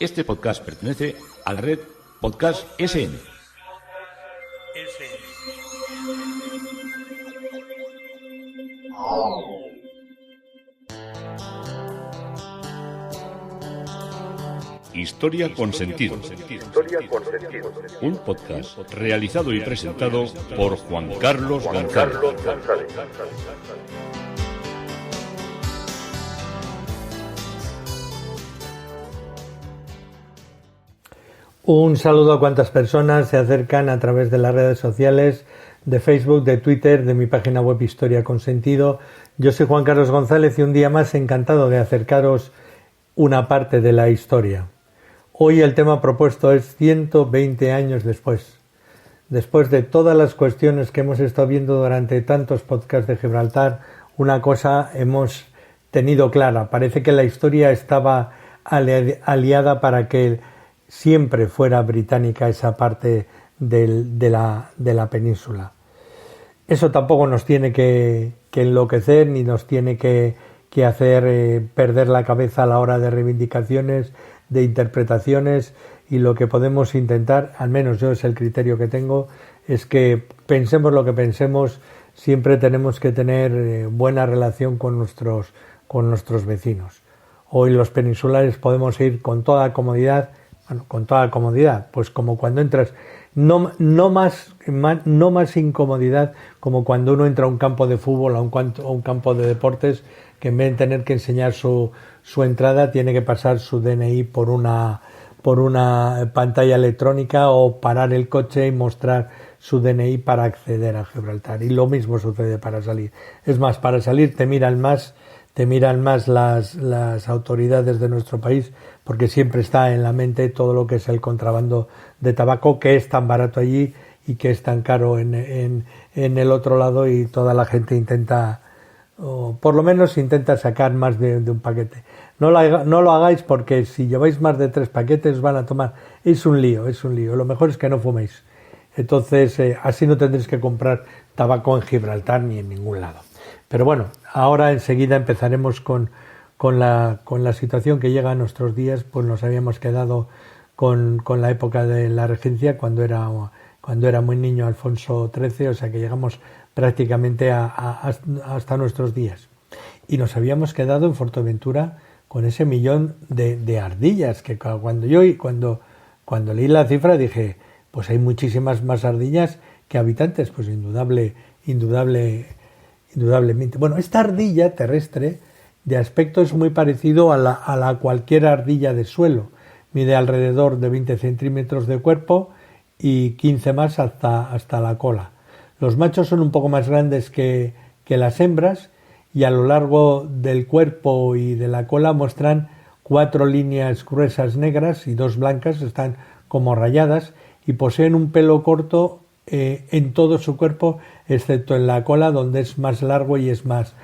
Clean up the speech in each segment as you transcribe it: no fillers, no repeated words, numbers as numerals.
Este podcast pertenece a la red Podcast SN. Historia con sentido. Un podcast realizado y presentado por Juan Carlos González. Un saludo a cuantas personas se acercan a través de las redes sociales, de Facebook, de Twitter, de mi página web Historia con Sentido. Yo soy Juan Carlos González y un día más encantado de acercaros una parte de la historia. Hoy el tema propuesto es 120 años después. Después de todas las cuestiones que hemos estado viendo durante tantos podcasts de Gibraltar, una cosa hemos tenido clara. Parece que la historia estaba aliada para que siempre fuera británica esa parte de la península. Eso tampoco nos tiene que enloquecer ni nos tiene que hacer perder la cabeza a la hora de reivindicaciones, de interpretaciones, y lo que podemos intentar, al menos yo es el criterio que tengo, es que pensemos lo que pensemos, siempre tenemos que tener buena relación con nuestros vecinos. Hoy los peninsulares podemos ir con toda comodidad. Bueno, con toda comodidad, pues como cuando entras, no más incomodidad como cuando uno entra a un campo de fútbol o a un campo de deportes, que en vez de tener que enseñar su entrada, tiene que pasar su DNI por una pantalla electrónica o parar el coche y mostrar su DNI para acceder a Gibraltar. Y lo mismo sucede para salir. Es más, para salir te miran más las autoridades de nuestro país, porque siempre está en la mente todo lo que es el contrabando de tabaco, que es tan barato allí y que es tan caro en el otro lado, y toda la gente intenta, o por lo menos intenta sacar más de un paquete. No lo hagáis, porque si lleváis más de 3 paquetes van a tomar. Es un lío. Lo mejor es que no fuméis. Entonces, así no tendréis que comprar tabaco en Gibraltar ni en ningún lado. Pero bueno, ahora enseguida empezaremos con la situación que llega a nuestros días. Pues nos habíamos quedado con la época de la regencia, cuando era muy niño Alfonso XIII, o sea que llegamos prácticamente hasta nuestros días. Y nos habíamos quedado en Fuerteventura con ese 1.000.000 de ardillas, que cuando leí la cifra dije, pues hay muchísimas más ardillas que habitantes. Pues indudablemente. Bueno, esta ardilla terrestre de aspecto es muy parecido a la cualquier ardilla de suelo. Mide alrededor de 20 centímetros de cuerpo y 15 más hasta la cola. Los machos son un poco más grandes que las hembras, y a lo largo del cuerpo y de la cola muestran 4 líneas gruesas negras y 2 blancas, están como rayadas, y poseen un pelo corto en todo su cuerpo, excepto en la cola, donde es más largo y es más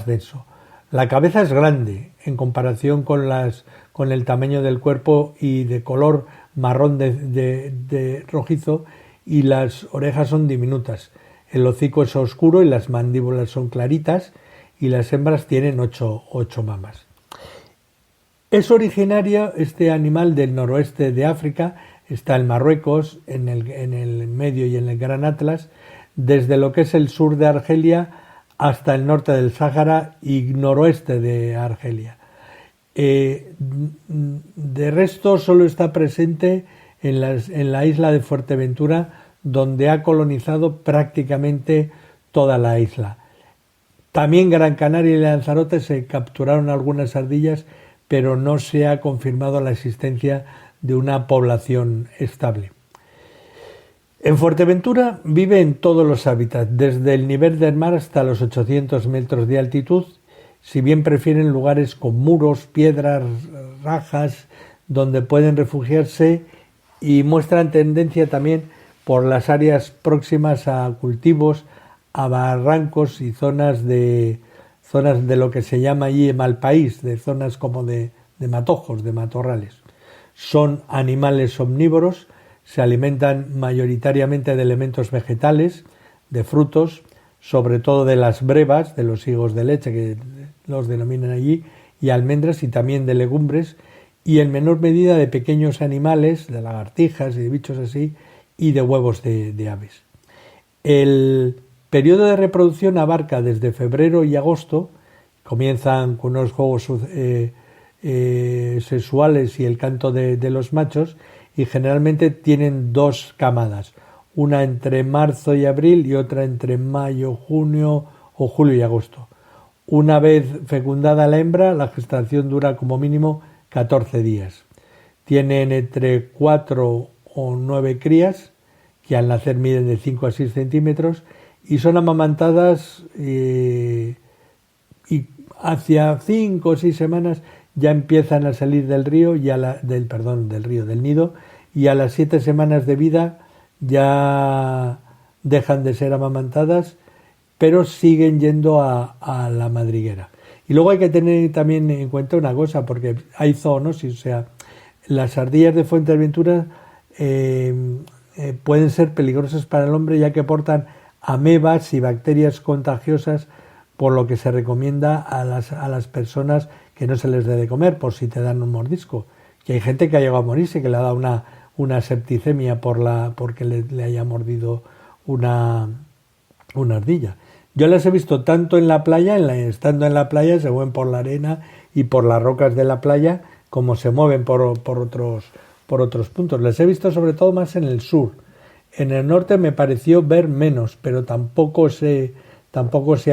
denso. La cabeza es grande en comparación con el tamaño del cuerpo, y de color marrón de rojizo, y las orejas son diminutas. El hocico es oscuro y las mandíbulas son claritas, y las hembras tienen 8 mamas. Es originario este animal del noroeste de África. Está en Marruecos, en el Medio y en el Gran Atlas, desde lo que es el sur de Argelia hasta el norte del Sáhara y noroeste de Argelia. De resto solo está presente en la isla de Fuerteventura, donde ha colonizado prácticamente toda la isla. También Gran Canaria y Lanzarote se capturaron algunas ardillas, pero no se ha confirmado la existencia de una población estable. En Fuerteventura vive en todos los hábitats, desde el nivel del mar hasta los 800 metros de altitud, si bien prefieren lugares con muros, piedras, rajas, donde pueden refugiarse, y muestran tendencia también por las áreas próximas a cultivos, a barrancos y zonas de lo que se llama allí malpaís, de zonas como de matojos, de matorrales. Son animales omnívoros, se alimentan mayoritariamente de elementos vegetales, de frutos, sobre todo de las brevas, de los higos de leche, que los denominan allí, y almendras, y también de legumbres, y en menor medida de pequeños animales, de lagartijas y de bichos así, y de huevos de aves. El periodo de reproducción abarca desde febrero y agosto, comienzan con unos juegos sexuales y el canto de los machos, y generalmente tienen 2 camadas, una entre marzo y abril y otra entre mayo, junio o julio y agosto. Una vez fecundada la hembra, la gestación dura como mínimo 14 días. Tienen entre 4 o 9 crías, que al nacer miden de 5 a 6 centímetros, y son amamantadas y hacia 5 o 6 semanas ya empiezan a salir del río del nido, y a las 7 semanas de vida ya dejan de ser amamantadas, pero siguen yendo a la madriguera. Y luego hay que tener también en cuenta una cosa, porque hay zoonosis, o sea, las ardillas de Fuerteventura pueden ser peligrosas para el hombre, ya que portan amebas y bacterias contagiosas, por lo que se recomienda a las personas que no se les dé de comer por si te dan un mordisco. Que hay gente que ha llegado a morirse, que le ha dado una septicemia porque le haya mordido una ardilla. Yo las he visto tanto en la playa, estando en la playa, se mueven por la arena y por las rocas de la playa, como se mueven por otros puntos. Las he visto sobre todo más en el sur. En el norte me pareció ver menos, pero tampoco sé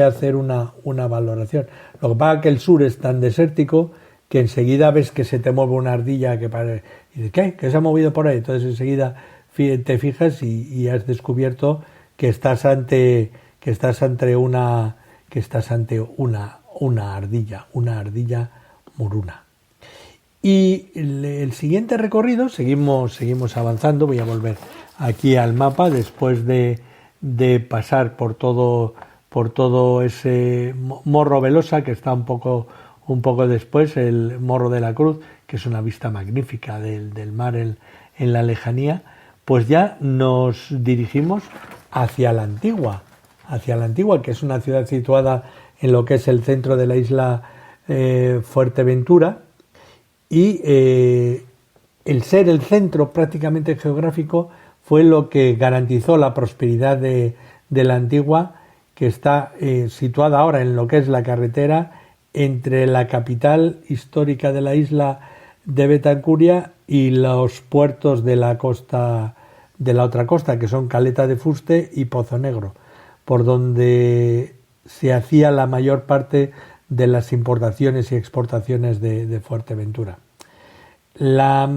hacer una valoración. Lo que pasa es que el sur es tan desértico que enseguida ves que se te mueve una ardilla y dices, ¿qué? ¿Qué se ha movido por ahí? Entonces enseguida te fijas y has descubierto que estás ante una ardilla moruna. Y el siguiente recorrido, seguimos avanzando. Voy a volver aquí al mapa después de pasar por todo ese Morro Velosa, que está un poco después, el Morro de la Cruz, que es una vista magnífica del mar en la lejanía. Pues ya nos dirigimos hacia la Antigua, que es una ciudad situada en lo que es el centro de la isla Fuerteventura, y el ser el centro prácticamente geográfico fue lo que garantizó la prosperidad de la Antigua, que está situada ahora en lo que es la carretera entre la capital histórica de la isla de Betancuria y los puertos de la otra costa, que son Caleta de Fuste y Pozo Negro, por donde se hacía la mayor parte de las importaciones y exportaciones de Fuerteventura. La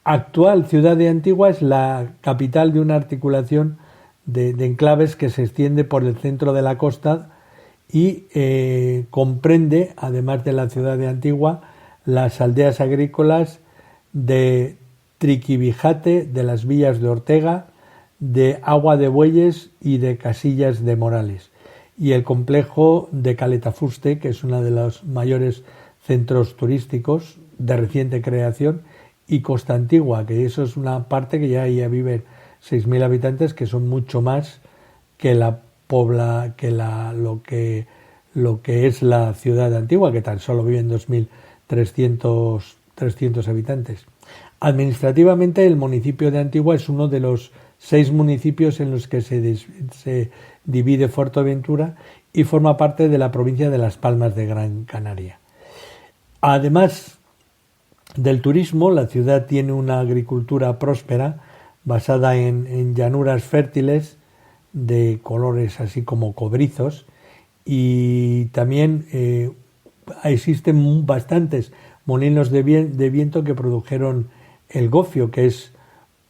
actual ciudad de Antigua es la capital de una articulación de enclaves que se extiende por el centro de la costa y comprende, además de la ciudad de Antigua, las aldeas agrícolas de Triquivijate, de las Villas de Ortega, de Agua de Bueyes y de Casillas de Morales, y el complejo de Caletafuste, que es uno de los mayores centros turísticos de reciente creación, y Costa Antigua, que eso es una parte que ya viven 6.000 habitantes, que son mucho más que lo que es la ciudad de Antigua, que tan solo viven 2.300 habitantes. Administrativamente, el municipio de Antigua es uno de los 6 municipios en los que se divide Fuerteventura y forma parte de la provincia de Las Palmas de Gran Canaria. Además del turismo, la ciudad tiene una agricultura próspera basada en llanuras fértiles de colores así como cobrizos, y también existen bastantes molinos de viento que produjeron el gofio, que es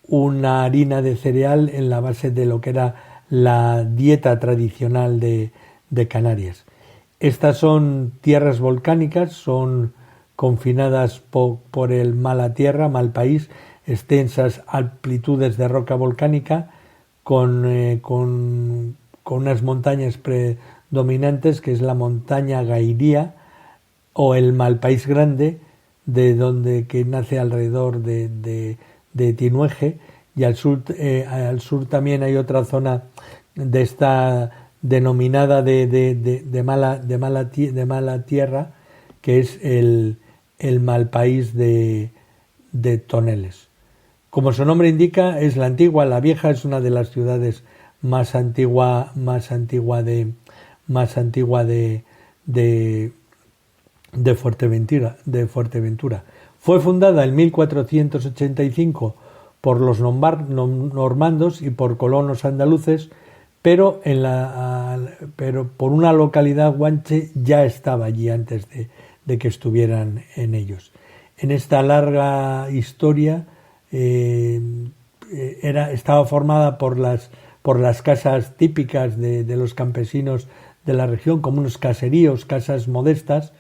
una harina de cereal en la base de lo que era la dieta tradicional de Canarias. Estas son tierras volcánicas, son confinadas por el mala tierra, mal país, extensas amplitudes de roca volcánica con unas montañas predominantes, que es la montaña Gairía o el Malpaís Grande, de donde que nace alrededor de Tinueje, y al sur también hay otra zona de esta denominada de mala tierra, que es el el Malpaís de Toneles. Como su nombre indica, es la antigua. La Vieja es una de las ciudades más antigua de Fuerteventura. Fue fundada en 1485 por los normandos y por colonos andaluces, pero por una localidad guanche ya estaba allí antes de que estuvieran en ellos. En esta larga historia estaba formada por las casas típicas de los campesinos de la región, como unos caseríos, casas modestas,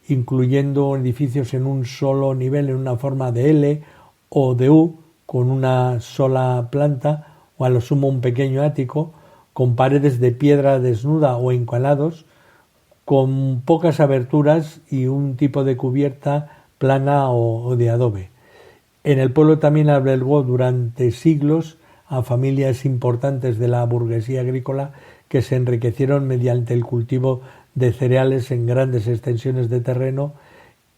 incluyendo edificios en un solo nivel, en una forma de L o de U, con una sola planta o a lo sumo un pequeño ático, con paredes de piedra desnuda o encalados, con pocas aberturas y un tipo de cubierta plana o de adobe. En el pueblo también albergó durante siglos a familias importantes de la burguesía agrícola que se enriquecieron mediante el cultivo de cereales en grandes extensiones de terreno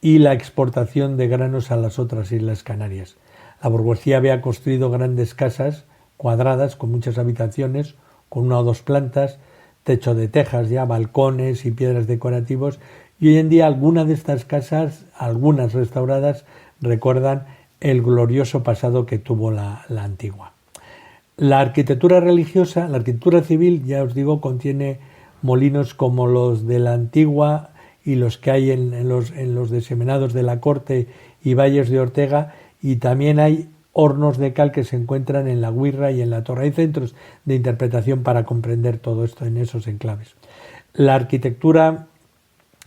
y la exportación de granos a las otras islas Canarias. La burguesía había construido grandes casas cuadradas con muchas habitaciones, con una o dos plantas, techo de tejas, ya balcones y piedras decorativos, y hoy en día algunas de estas casas, algunas restauradas, recuerdan el glorioso pasado que tuvo la antigua. La arquitectura religiosa, la arquitectura civil, ya os digo, contiene molinos como los de la antigua y los que hay en los desemenados de la Corte y Valles de Ortega, y también hay hornos de cal que se encuentran en la Guirra y en la Torre. Hay centros de interpretación para comprender todo esto en esos enclaves. La arquitectura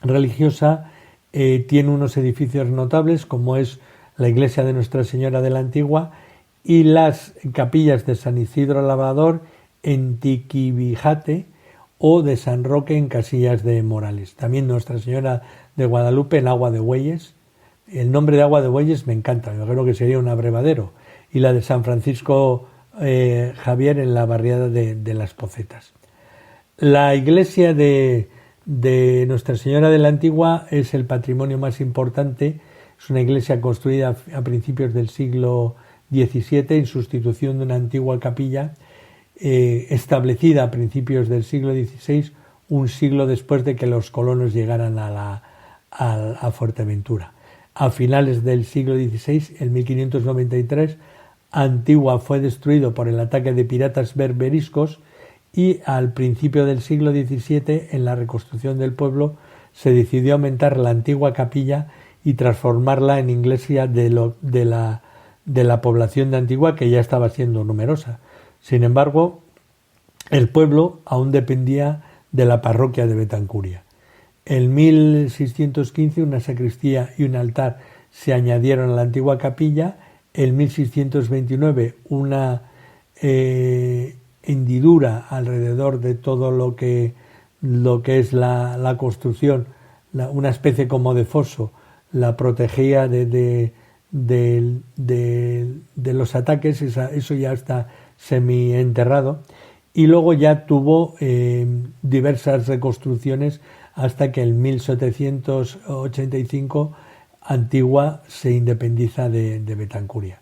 religiosa tiene unos edificios notables, como es la iglesia de Nuestra Señora de la Antigua y las capillas de San Isidro Labrador en Tiquibijate o de San Roque en Casillas de Morales. También Nuestra Señora de Guadalupe en Agua de Bueyes. El nombre de Agua de Bueyes me encanta, yo creo que sería un abrevadero. Y la de San Francisco Javier en la barriada de Las Pocetas. La iglesia de Nuestra Señora de la Antigua es el patrimonio más importante. Es una iglesia construida a principios del siglo XVII en sustitución de una antigua capilla establecida a principios del siglo XVI, un siglo después de que los colonos llegaran a Fuerteventura. A finales del siglo XVI, en 1593, Antigua fue destruido por el ataque de piratas berberiscos y al principio del siglo XVII, en la reconstrucción del pueblo, se decidió aumentar la antigua capilla y transformarla en iglesia de la población de Antigua, que ya estaba siendo numerosa. Sin embargo, el pueblo aún dependía de la parroquia de Betancuria. En 1615 una sacristía y un altar se añadieron a la antigua capilla. En 1629 una hendidura alrededor de todo lo que es la construcción, una especie como de foso, la protegía de los ataques. Eso ya está semienterrado, y luego ya tuvo diversas reconstrucciones hasta que en 1785 Antigua se independiza de Betancuria.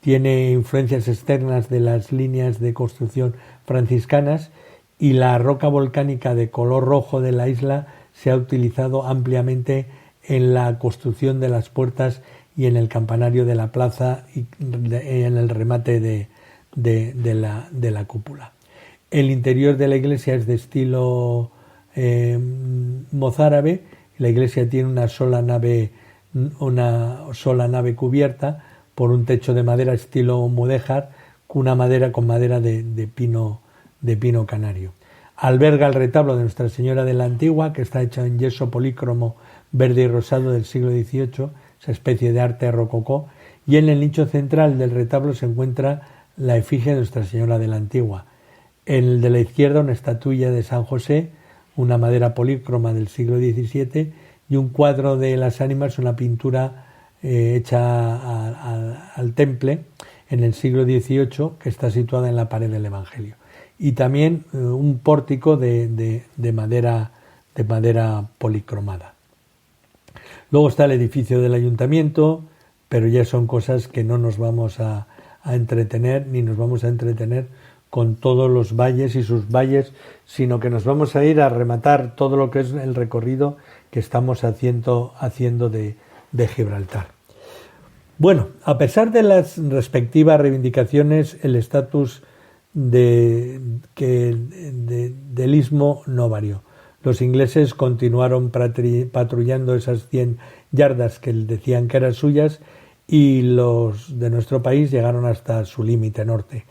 Tiene influencias externas de las líneas de construcción franciscanas, y la roca volcánica de color rojo de la isla se ha utilizado ampliamente en la construcción de las puertas y en el campanario de la plaza y en el remate de la cúpula. El interior de la iglesia es de estilo mozárabe. La iglesia tiene una sola nave cubierta por un techo de madera estilo mudéjar, con madera de pino canario. Alberga el retablo de Nuestra Señora de la Antigua, que está hecho en yeso polícromo verde y rosado del siglo XVIII, esa especie de arte rococó, y en el nicho central del retablo se encuentra la efigie de Nuestra Señora de la Antigua. En el de la izquierda una estatuilla de San José, una madera polícroma del siglo XVII, y un cuadro de las ánimas, una pintura hecha al temple en el siglo XVIII, que está situada en la pared del Evangelio. Y también un pórtico de madera policromada. Luego está el edificio del ayuntamiento, pero ya son cosas que no nos vamos a entretener, ni nos vamos a entretener con todos los valles y sus valles, sino que nos vamos a ir a rematar todo lo que es el recorrido que estamos haciendo de Gibraltar. Bueno, a pesar de las respectivas reivindicaciones, el estatus del istmo no varió. Los ingleses continuaron patrullando esas 100 yardas que decían que eran suyas, y los de nuestro país llegaron hasta su límite norte.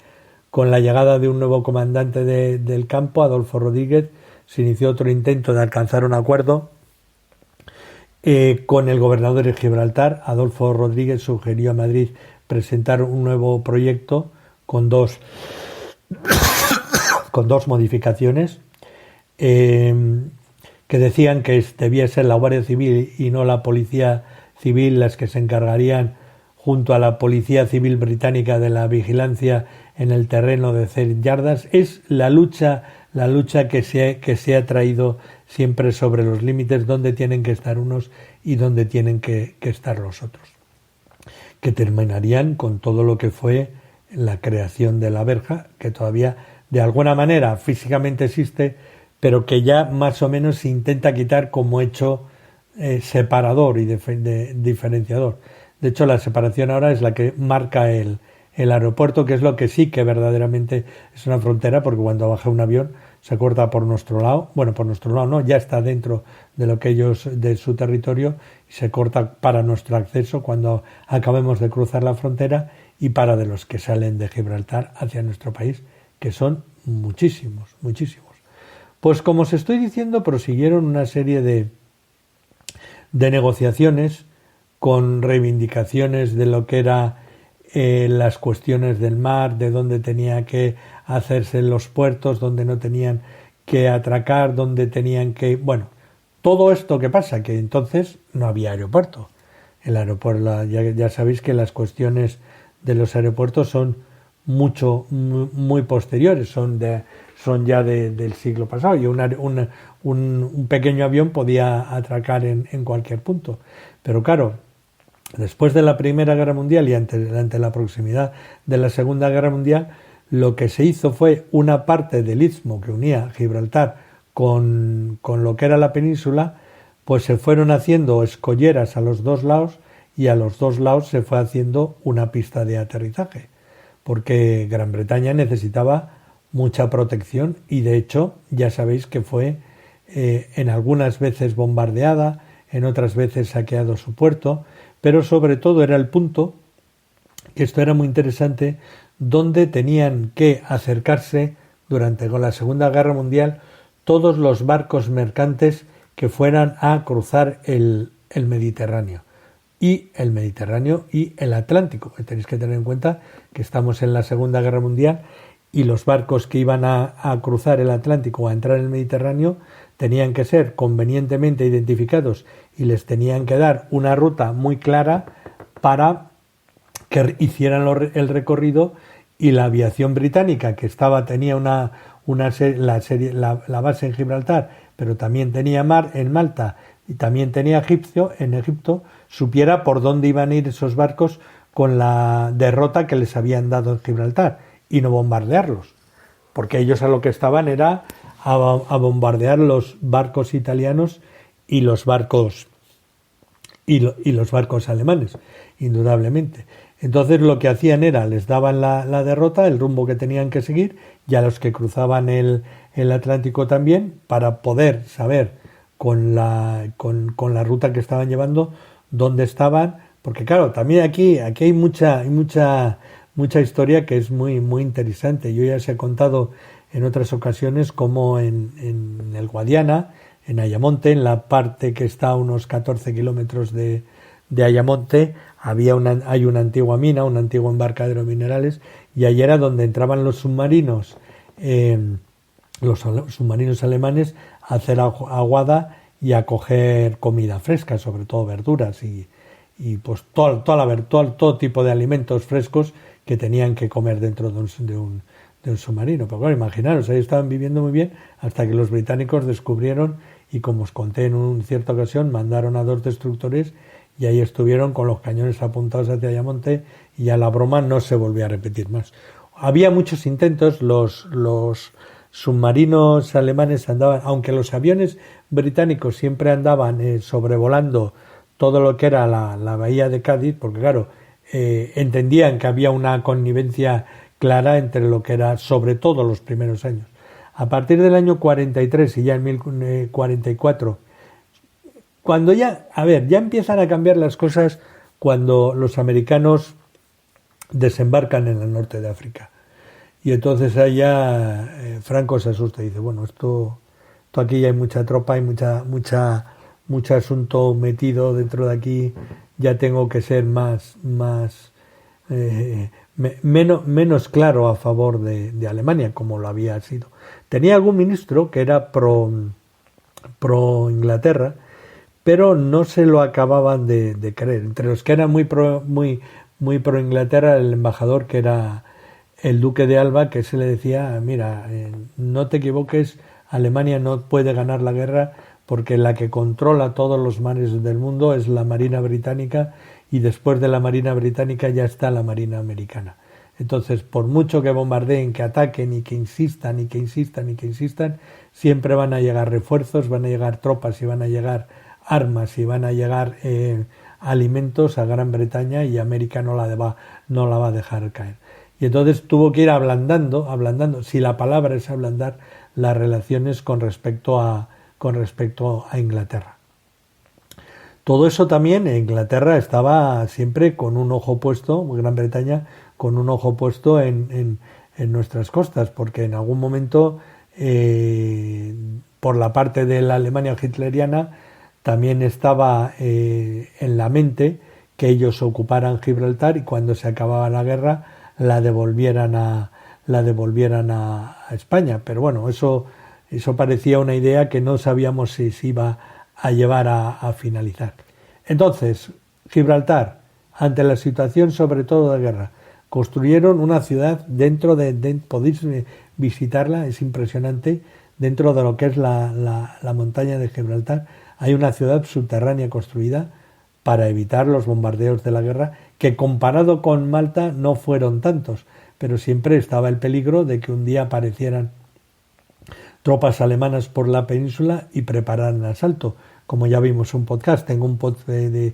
Con la llegada de un nuevo comandante del campo, Adolfo Rodríguez, se inició otro intento de alcanzar un acuerdo con el gobernador de Gibraltar. Adolfo Rodríguez sugirió a Madrid presentar un nuevo proyecto con dos modificaciones que decían que debía ser la Guardia Civil y no la Policía Civil las que se encargarían, junto a la Policía Civil británica, de la vigilancia en el terreno de 100 yardas. Es la lucha que se ha traído siempre sobre los límites, donde tienen que estar unos y donde tienen que estar los otros, que terminarían con todo lo que fue la creación de la verja, que todavía de alguna manera físicamente existe, pero que ya más o menos se intenta quitar como hecho separador y diferenciador. De hecho, la separación ahora es la que marca el aeropuerto, que es lo que sí que verdaderamente es una frontera, porque cuando baja un avión se corta por nuestro lado. Bueno, por nuestro lado no, ya está dentro de lo que ellos, de su territorio, y se corta para nuestro acceso cuando acabemos de cruzar la frontera, y para de los que salen de Gibraltar hacia nuestro país, que son muchísimos. Pues como os estoy diciendo, prosiguieron una serie de negociaciones con reivindicaciones de lo que era las cuestiones del mar, de dónde tenía que hacerse los puertos, dónde no tenían que atracar, dónde tenían que... Bueno, todo esto que pasa, que entonces no había aeropuerto. El aeropuerto, ya sabéis que las cuestiones de los aeropuertos son muy posteriores, son ya del siglo pasado, y un pequeño avión podía atracar en cualquier punto. Pero claro, después de la Primera Guerra Mundial y ante la proximidad de la Segunda Guerra Mundial, lo que se hizo fue una parte del istmo que unía Gibraltar con lo que era la península, pues se fueron haciendo escolleras a los dos lados, y a los dos lados se fue haciendo una pista de aterrizaje, porque Gran Bretaña necesitaba mucha protección, y de hecho ya sabéis que fue en algunas veces bombardeada, en otras veces saqueado su puerto, pero sobre todo era el punto, que esto era muy interesante, donde tenían que acercarse durante la Segunda Guerra Mundial todos los barcos mercantes que fueran a cruzar el Mediterráneo. Y el Mediterráneo y el Atlántico. Tenéis que tener en cuenta que estamos en la Segunda Guerra Mundial, y los barcos que iban a cruzar el Atlántico o a entrar en el Mediterráneo tenían que ser convenientemente identificados, y les tenían que dar una ruta muy clara para que hicieran el recorrido, y la aviación británica, que tenía la base en Gibraltar, pero también tenía mar en Malta y también tenía en Egipto, supiera por dónde iban a ir esos barcos con la derrota que les habían dado en Gibraltar, y no bombardearlos, porque ellos a lo que estaban era a bombardear los barcos italianos y los barcos alemanes, indudablemente. Entonces lo que hacían era, les daban la derrota, el rumbo que tenían que seguir, y a los que cruzaban el Atlántico también, para poder saber con la ruta que estaban llevando dónde estaban, porque claro, también aquí hay mucha historia que es muy interesante. Yo ya os he contado en otras ocasiones cómo en el Guadiana, en Ayamonte, en la parte que está a unos 14 kilómetros de Ayamonte, hay una antigua mina, un antiguo embarcadero de minerales, y allí era donde entraban los submarinos alemanes a hacer aguada y a coger comida fresca, sobre todo verduras y pues todo tipo de alimentos frescos que tenían que comer dentro de un submarino. Pero claro, imaginaros, ahí estaban viviendo muy bien hasta que los británicos descubrieron y como os conté en una cierta ocasión, mandaron a 2 destructores y ahí estuvieron con los cañones apuntados hacia Ayamonte y ya la broma no se volvió a repetir más. Había muchos intentos, los submarinos alemanes andaban, aunque los aviones británicos siempre andaban sobrevolando todo lo que era la bahía de Cádiz, porque claro, entendían que había una connivencia clara entre lo que era, sobre todo los primeros años. A partir del año 43 y ya en 1044, cuando ya empiezan a cambiar las cosas cuando los americanos desembarcan en el norte de África. Y entonces allá Franco se asusta y dice, bueno, esto aquí ya hay mucha tropa, hay mucho asunto metido dentro de aquí, ya tengo que ser menos claro a favor de Alemania, como lo había sido. Tenía algún ministro que era pro Inglaterra, pero no se lo acababan de creer. Entre los que eran muy pro Inglaterra, el embajador, que era el duque de Alba, que se le decía, mira, no te equivoques, Alemania no puede ganar la guerra porque la que controla todos los mares del mundo es la Marina Británica, y después de la Marina Británica ya está la Marina Americana. Entonces, por mucho que bombardeen, que ataquen y que insistan, siempre van a llegar refuerzos, van a llegar tropas y van a llegar armas y van a llegar alimentos a Gran Bretaña, y América no la va a dejar caer. Y entonces tuvo que ir ablandando, si la palabra es ablandar, las relaciones con respecto a Inglaterra. Todo eso también, Inglaterra estaba siempre con un ojo puesto, Gran Bretaña con un ojo puesto en nuestras costas, porque en algún momento, por la parte de la Alemania hitleriana, también estaba en la mente que ellos ocuparan Gibraltar y cuando se acababa la guerra la devolvieran a España. Pero bueno, eso parecía una idea que no sabíamos si se iba a llevar a finalizar. Entonces, Gibraltar, ante la situación sobre todo de guerra, construyeron una ciudad dentro podéis visitarla, es impresionante, dentro de lo que es la montaña de Gibraltar, hay una ciudad subterránea construida para evitar los bombardeos de la guerra, que comparado con Malta no fueron tantos, pero siempre estaba el peligro de que un día aparecieran tropas alemanas por la península y prepararan el asalto. Como ya vimos un podcast, hice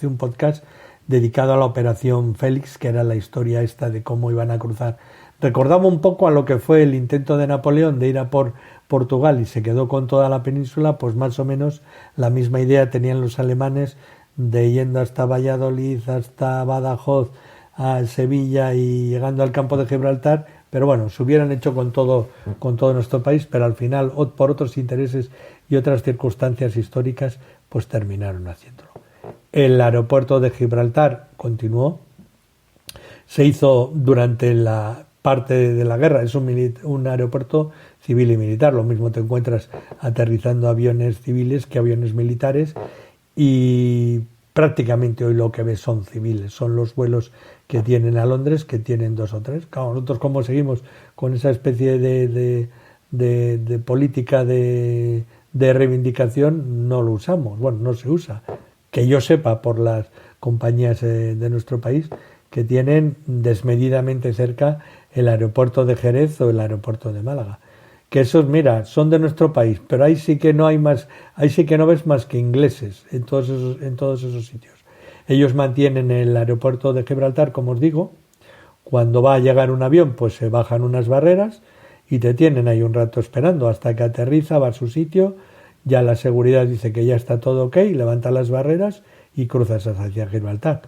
un podcast dedicado a la Operación Félix, que era la historia esta de cómo iban a cruzar. Recordaba un poco a lo que fue el intento de Napoleón de ir a por Portugal y se quedó con toda la península, pues más o menos la misma idea tenían los alemanes de yendo hasta Valladolid, hasta Badajoz, a Sevilla y llegando al campo de Gibraltar. Pero bueno, se hubieran hecho con todo nuestro país, pero al final, por otros intereses y otras circunstancias históricas, pues terminaron haciéndolo. El aeropuerto de Gibraltar continuó, se hizo durante la parte de la guerra, es un aeropuerto civil y militar, lo mismo te encuentras aterrizando aviones civiles que aviones militares, y prácticamente hoy lo que ves son civiles, son los vuelos que tienen a Londres, que tienen 2 o 3. Claro, nosotros como seguimos con esa especie de política de reivindicación, no lo usamos, bueno, no se usa, que yo sepa, por las compañías de nuestro país, que tienen desmedidamente cerca el aeropuerto de Jerez o el aeropuerto de Málaga. Que esos, mira, son de nuestro país, pero ahí sí que no hay más, ahí sí que no ves más que ingleses en todos esos sitios. Ellos mantienen el aeropuerto de Gibraltar, como os digo. Cuando va a llegar un avión, pues se bajan unas barreras y te tienen ahí un rato esperando hasta que aterriza, va a su sitio, ya la seguridad dice que ya está todo ok, levanta las barreras y cruzas hacia Gibraltar.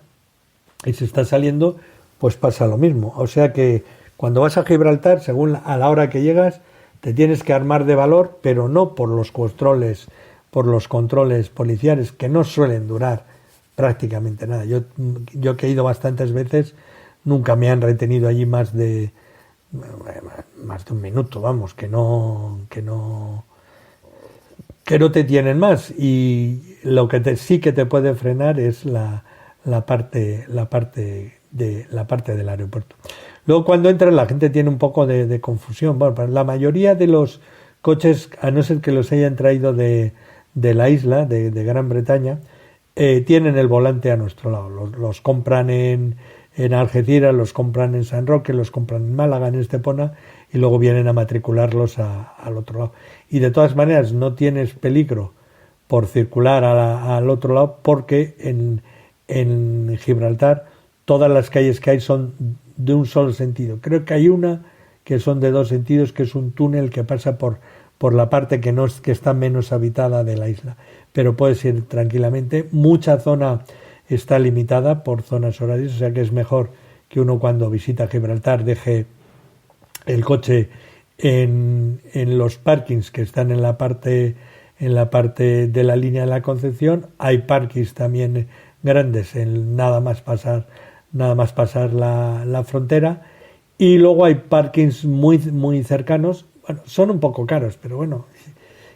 Y si está saliendo, pues pasa lo mismo. O sea que cuando vas a Gibraltar, según a la hora que llegas, te tienes que armar de valor, pero no por los controles policiales, que no suelen durar prácticamente nada. Yo que he ido bastantes veces, nunca me han retenido allí más de un minuto, vamos, que no te tienen más. Y lo que sí que te puede frenar es la parte del aeropuerto. Luego, cuando entras, la gente tiene un poco de confusión. Bueno, la mayoría de los coches, a no ser que los hayan traído de la isla, de Gran Bretaña, tienen el volante a nuestro lado. Los compran en Algeciras, los compran en San Roque, los compran en Málaga, en Estepona, y luego vienen a matricularlos al otro lado. Y de todas maneras no tienes peligro por circular al otro lado, porque en Gibraltar todas las calles que hay son de un solo sentido. Creo que hay una que son de dos sentidos, que es un túnel que pasa por la parte que está menos habitada de la isla, pero puedes ir tranquilamente. Mucha zona está limitada por zonas horarias, o sea que es mejor que uno cuando visita Gibraltar deje el coche en los parkings que están en la parte de la línea de la Concepción. Hay parkings también grandes nada más pasar la frontera, y luego hay parkings muy muy cercanos. Bueno, son un poco caros, pero bueno,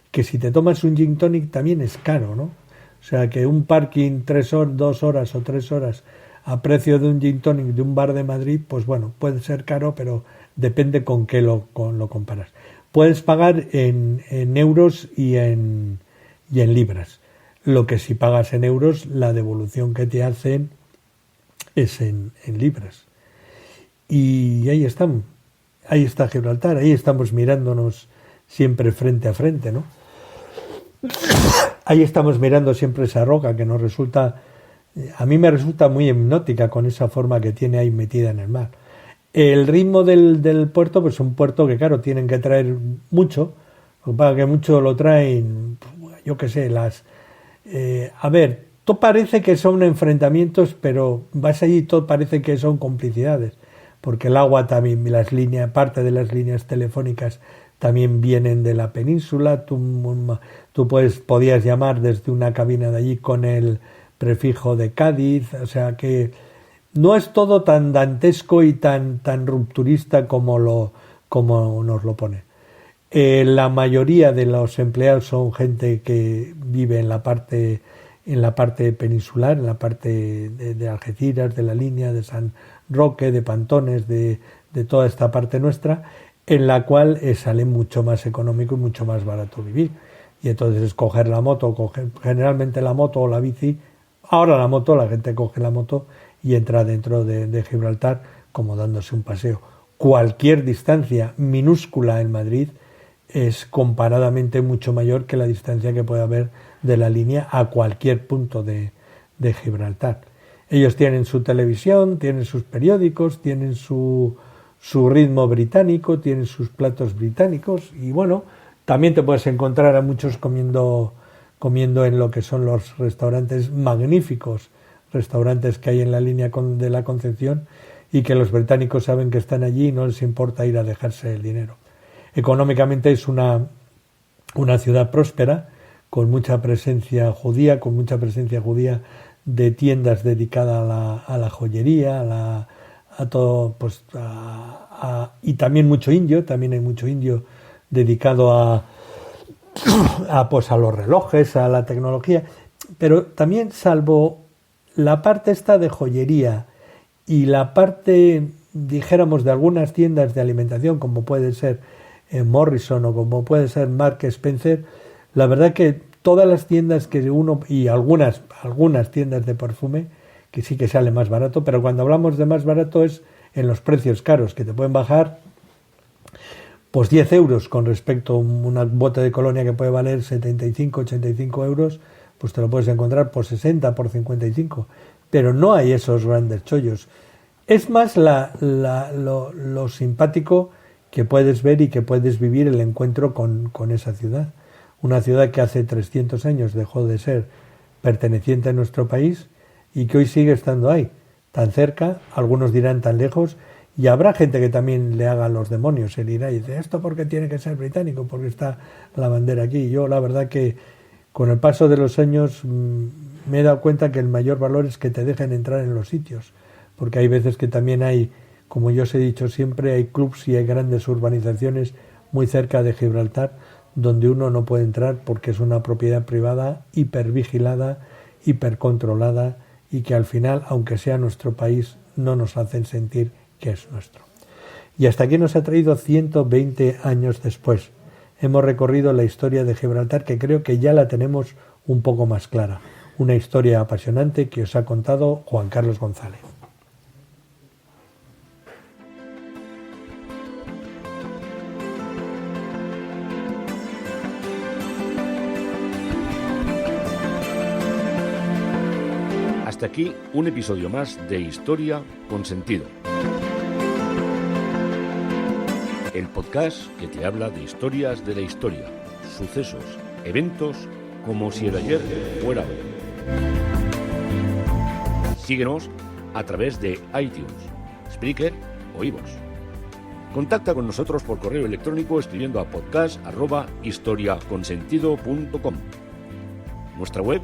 que si te tomas un gin tonic también es caro, ¿no? O sea que un parking 2 horas o 3 horas a precio de un gin tonic de un bar de Madrid, pues bueno, puede ser caro, pero depende con qué lo comparas. Puedes pagar en euros y en libras. Lo que si pagas en euros, la devolución que te hacen es en libras. Y ahí están. Ahí está Gibraltar, ahí estamos mirándonos siempre frente a frente, ¿no? Ahí estamos mirando siempre esa roca que nos resulta, a mí me resulta muy hipnótica con esa forma que tiene ahí metida en el mar. El ritmo del puerto, pues un puerto que claro, tienen que traer mucho, para que mucho lo traen, yo qué sé, a ver, todo parece que son enfrentamientos, pero vas allí y todo parece que son complicidades, porque el agua también, parte de las líneas telefónicas también vienen de la península. Tú podías llamar desde una cabina de allí con el prefijo de Cádiz, o sea que no es todo tan dantesco y tan rupturista como nos lo pone. La mayoría de los empleados son gente que vive en la parte peninsular, en la parte de Algeciras, de la línea, de San Roque, de Pantones, de toda esta parte nuestra, en la cual sale mucho más económico y mucho más barato vivir. Y entonces es coger la moto, generalmente la moto o la bici. Ahora la moto, la gente coge la moto y entra dentro de Gibraltar como dándose un paseo. Cualquier distancia minúscula en Madrid es comparadamente mucho mayor que la distancia que puede haber de la línea a cualquier punto de Gibraltar. Ellos tienen su televisión, tienen sus periódicos, tienen su ritmo británico, tienen sus platos británicos, y bueno, también te puedes encontrar a muchos comiendo en lo que son los restaurantes, magníficos restaurantes que hay en la línea de la Concepción, y que los británicos saben que están allí y no les importa ir a dejarse el dinero. Económicamente es una ciudad próspera, con mucha presencia judía, de tiendas dedicadas a la joyería, a todo, pues y también mucho indio. También hay mucho indio dedicado a los relojes, a la tecnología, pero también, salvo la parte esta de joyería y la parte, dijéramos, de algunas tiendas de alimentación, como puede ser Morrison o como puede ser Mark Spencer, la verdad que todas las tiendas y algunas tiendas de perfume, que sí que sale más barato, pero cuando hablamos de más barato es en los precios caros, que te pueden bajar pues 10 euros con respecto a una bote de colonia que puede valer 75, 85 euros, pues te lo puedes encontrar por 60, por 55, pero no hay esos grandes chollos. Es más lo simpático que puedes ver y que puedes vivir el encuentro con esa ciudad. Una ciudad que hace 300 años dejó de ser perteneciente a nuestro país y que hoy sigue estando ahí, tan cerca, algunos dirán tan lejos, y habrá gente que también le haga los demonios, se dirá y dice, ¿esto por qué tiene que ser británico? Porque está la bandera aquí. Yo la verdad que con el paso de los años me he dado cuenta que el mayor valor es que te dejen entrar en los sitios, porque hay veces que también hay, como yo os he dicho siempre, hay clubs y hay grandes urbanizaciones muy cerca de Gibraltar donde uno no puede entrar porque es una propiedad privada hipervigilada, hipercontrolada, y que al final, aunque sea nuestro país, no nos hacen sentir que es nuestro. Y hasta aquí nos ha traído 120 años después. hemos recorrido la historia de Gibraltar, que creo que ya la tenemos un poco más clara. Una historia apasionante que os ha contado Juan Carlos González. Hasta aquí un episodio más de Historia con Sentido. El podcast que te habla de historias de la historia, sucesos, eventos, como si el ayer fuera hoy. Síguenos a través de iTunes, Spreaker o iVoox. Contacta con nosotros por correo electrónico escribiendo a podcast@historiaconsentido.com. Nuestra web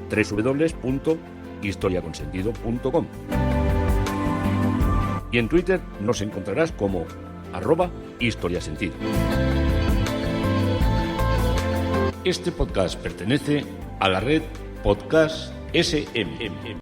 www.historiaconsentido.com. Y en Twitter nos encontrarás como @historiasentido. Este podcast pertenece a la red Podcast SM.